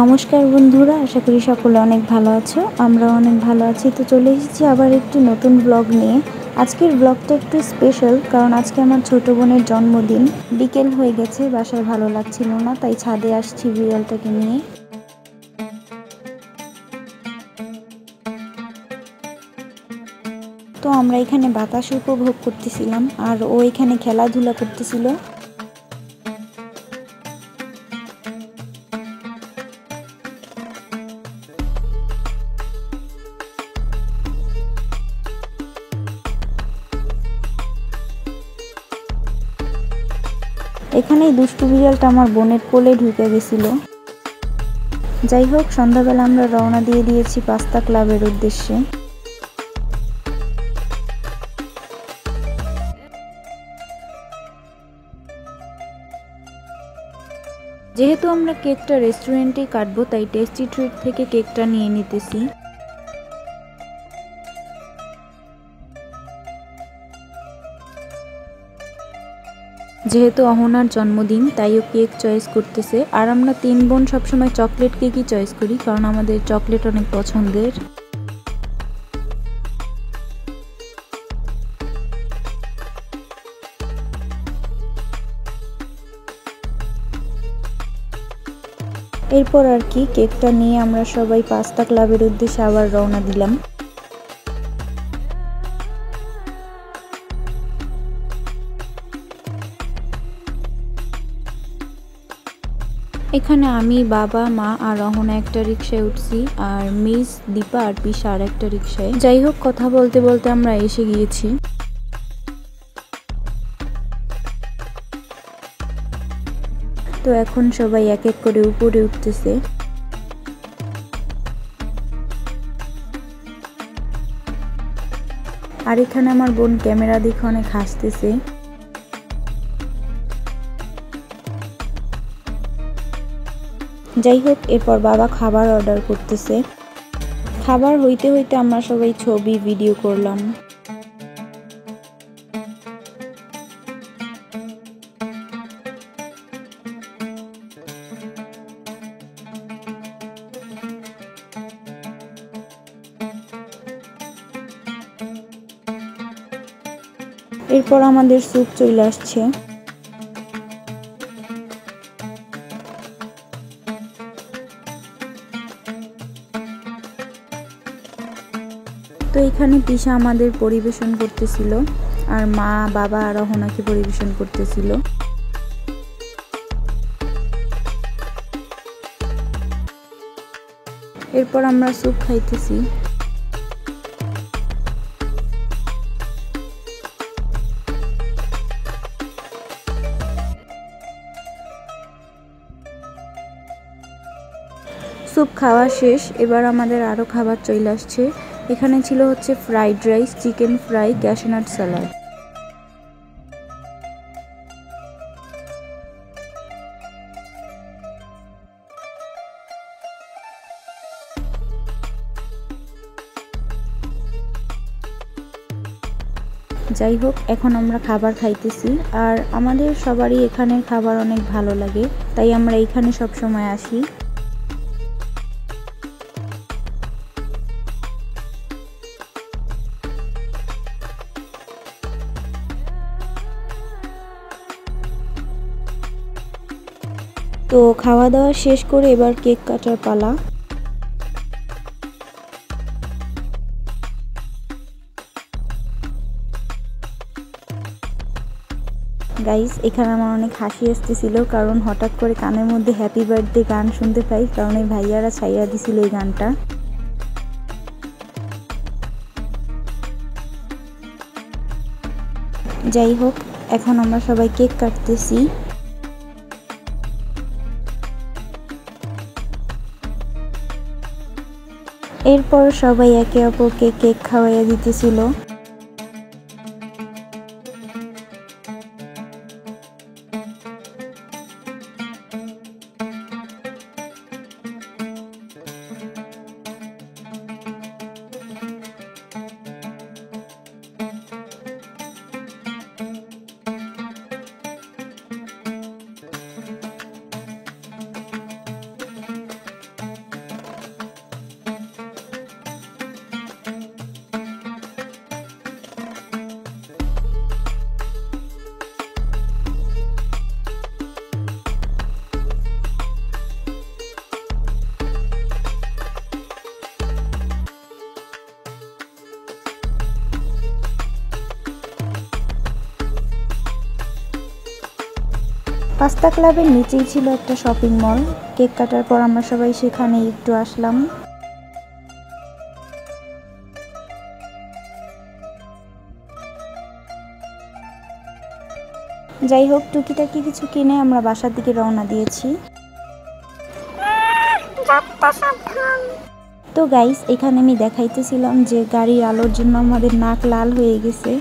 নমস্কার বন্ধুরা, আশা করি সকলে অনেক ভালো আছো। আমরা অনেক ভালো আছি। তো চলে এসেছি আবার একটি নতুন ব্লগ নিয়ে। আজকের ব্লগটা একটু স্পেশাল, কারণ আজকে আমার ছোট বোনের জন্মদিন। বিকেল হয়ে গেছে, বাসায় ভালো লাগছিল না, তাই ছাদে আসছি বিড়ালটাকে নিয়ে। তো আমরা এখানে বাতাস উপভোগ করতেছিলাম, আর ও এখানে খেলাধুলা করতেছিল। এখানেই দুষ্টু বিড়ালটা আমার বোনের কোলে ঢুকে গেছিল। যাই হোক, সন্ধ্যাবেলা আমরা রওনা দিয়ে দিয়েছি পাস্তা ক্লাবের উদ্দেশ্যে। যেহেতু আমরা কেকটা রেস্টুরেন্টেই কাটবো, তাই টেস্টি ট্রিট থেকে কেকটা নিয়ে নিতেছি। যেহেতু অহনার জন্মদিন, তাই ও কেক চয়েস করতেছে। আর আমরা 3 বোন সবসময় চকলেট কেকই চয়েস করি, কারণ আমাদের চকলেট অনেক পছন্দের। এরপর আর কি, কেকটা নিয়ে আমরা সবাই পাস্তা ক্লাবের উদ্দেশ্যে আবার রওনা দিলাম। এখানে আমি, বাবা, মা আর অহনা একটা রিক্সায় উঠছি, আর মিস, দীপা আর পিসা আর একটা রিক্সায়। যাই হোক, কথা বলতে বলতে আমরা এসে গিয়েছি। তো এখন সবাই এক এক করে উপরে উঠতেছে। আর এখানে আমার বোন ক্যামেরা দেখে অনেক হাসতেছে। যাই হোক, এরপর বাবা খাবার অর্ডার করতেছে। খাবার হইতে হইতে আমরা সবাই ছবি ভিডিও করলাম। এরপর আমাদের স্যুপ চলে আসছে। তো এখানে পিসা আমাদের পরিবেশন করতেছিল, আর মা, বাবা আর অহনাকে পরিবেশন করতেছিল। এরপর আমরা স্যুপ খাইতেছি। স্যুপ খাওয়া শেষ, এবার আমাদের আরও খাবার চলে আসছে। এখানে ছিল হচ্ছে fried rice, chicken fry, cashew nut salad. যাই হোক, এখন আমরা খাবার খাইতেছি। আর আমাদের সবারই এখানের খাবার অনেক ভালো লাগে, তাই আমরা এখানে সব সময় আসি। তো খাওয়া দাওয়া শেষ করে এবার কেক কাটার পালা। গাইস, এখানে আমার অনেক হাসি আসতেছিল, কারণ হঠাৎ করে কানের মধ্যে হ্যাপি বার্থডে গান শুনতে পাই, কারণ এই ভাইয়ারা ছাইয়া দিছিল এই গানটা। যাই হোক, এখন আমরা সবাই কেক কাটতেছি। এরপর সবাই একে অপরকে কেক খাওয়াইয়া দিতেছিল। পাস্তা ক্লাবের নিচেই ছিল একটা শপিং মল। কেক কাটার পর আমরা সবাই সেখানে একটু আসলাম। যাই হোক, টুকিটাকি কিছু কিনে আমরা বাসার দিকে রওনা দিয়েছি। তো গাইস, এখানে আমি দেখাইতেছিলাম যে গাড়ির আলোর জন্য আমাদের নাক লাল হয়ে গেছে।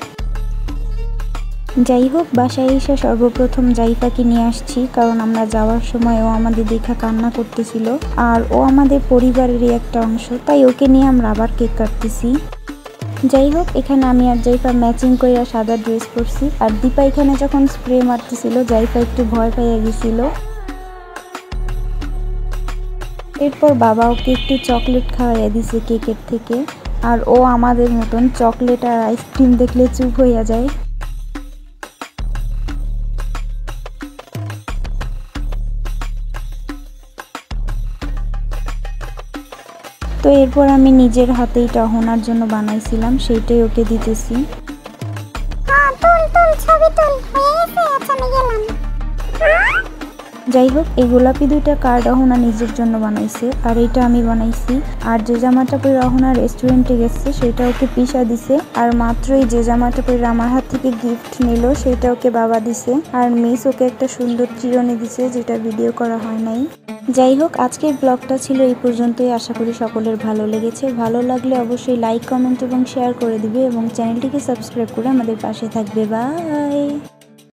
যাই হোক, বাসায় এসে সর্বপ্রথম জাইফাকে নিয়ে আসছি, কারণ আমরা যাওয়ার সময় ও আমাদের দেখা কান্না করতেছিল, আর ও আমাদের পরিবারেরই একটা অংশ, তাই ওকে নিয়ে আমরা আবার কেক কাটতেছি। যাই হোক, এখানে আমি আর জাইফা ম্যাচিং করে সাদা ড্রেস পরছি, আর দীপা এখানে যখন স্প্রে মারতেছিল জাইফা একটু ভয় পেয়ে গেছিল। এরপর বাবা ওকে একটু চকলেট খাওয়াইয়া দিছে কেকের থেকে, আর ও আমাদের মতন চকলেট আর আইসক্রিম দেখলে চুপ হইয়া যায়। তো এরপর আমি নিজের হাতেই টহনার জন্য বানাইছিলাম, সেইটাই ওকে দিতেছি। যাই হোক, এই গোলাপি দুইটা কার্ড অহনা নিজের জন্য বানাইছে, আর এইটা আমি বানাইছি। আর যে জামাটা পরে অহনা রেস্টুরেন্টে গেছে সেটা ওকে পিসা দিছে, আর মাত্রই যে জামাটা পরে আমার হাত থেকে গিফট নিল সেটা ওকে বাবা দিছে, আর মিস ওকে একটা সুন্দর চিরুনি দিছে, যেটা ভিডিও করা হয় নাই। যাই হোক, আজকের ব্লগটা ছিল এই পর্যন্তই। আশা করি সকলের ভালো লেগেছে। ভালো লাগলে অবশ্যই লাইক, কমেন্ট এবং শেয়ার করে দিবে, এবং চ্যানেলটিকে সাবস্ক্রাইব করে আমাদের পাশে থাকবে। বাই।